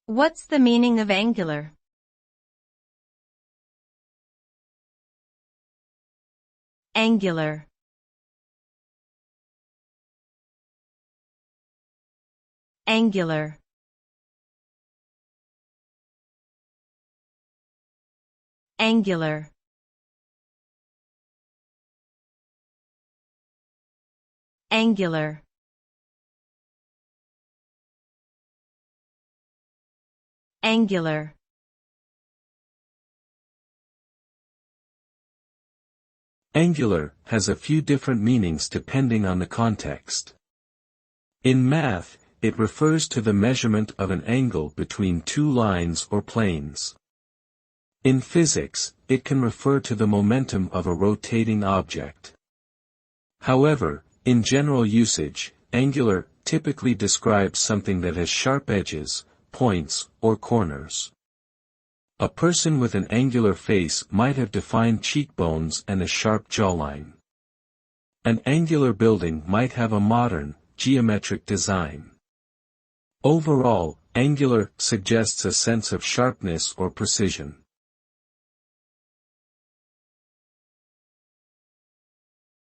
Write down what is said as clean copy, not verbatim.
What's the meaning of angular? Angular. Angular. Angular. Angular. Angular. Angular has a few different meanings depending on the context. In math, it refers to the measurement of an angle between two lines or planes. In physics, it can refer to the momentum of a rotating object. However, in general usage, angular typically describes something that has sharp edges, points, or corners. A person with an angular face might have defined cheekbones and a sharp jawline. An angular building might have a modern, geometric design. Overall, angular suggests a sense of sharpness or precision.